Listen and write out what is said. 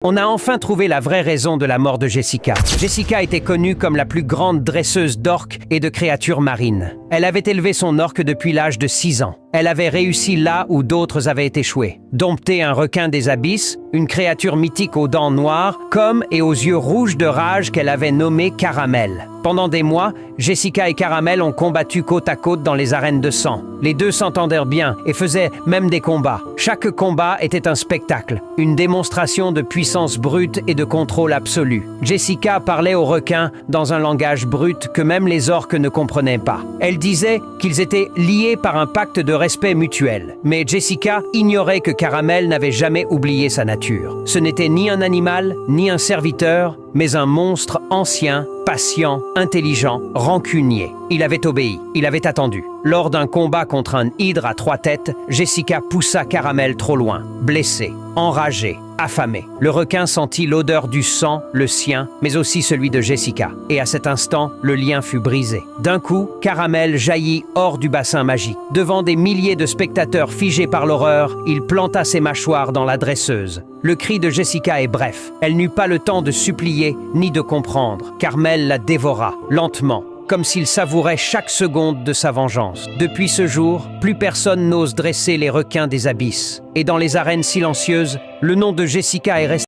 On a enfin trouvé la vraie raison de la mort de Jessica. Jessica était connue comme la plus grande dresseuse d'orques et de créatures marines. Elle avait élevé son orque depuis l'âge de 6 ans. Elle avait réussi là où d'autres avaient échoué. Dompter un requin des abysses, une créature mythique aux dents noires, comme et aux yeux rouges de rage qu'elle avait nommé Caramel. Pendant des mois, Jessica et Caramel ont combattu côte à côte dans les arènes de sang. Les deux s'entendèrent bien et faisaient même des combats. Chaque combat était un spectacle, une démonstration de puissance brute et de contrôle absolu. Jessica parlait aux requins dans un langage brut que même les orques ne comprenaient pas. Elle disait qu'ils étaient liés par un pacte de respect mutuel. Mais Jessica ignorait que Caramel n'avait jamais oublié sa nature. Ce n'était ni un animal, ni un serviteur, mais un monstre ancien, patient, intelligent, rancunier. Il avait obéi, il avait attendu. Lors d'un combat contre un hydre à 3 têtes, Jessica poussa Caramel trop loin, blessé, enragé, affamé. Le requin sentit l'odeur du sang, le sien, mais aussi celui de Jessica. Et à cet instant, le lien fut brisé. D'un coup, Caramel jaillit hors du bassin magique. Devant des milliers de spectateurs figés par l'horreur, il planta ses mâchoires dans la dresseuse. Le cri de Jessica est bref. Elle n'eut pas le temps de supplier ni de comprendre. Carmel la dévora, lentement, comme s'il savourait chaque seconde de sa vengeance. Depuis ce jour, plus personne n'ose dresser les requins des abysses. Et dans les arènes silencieuses, le nom de Jessica est resté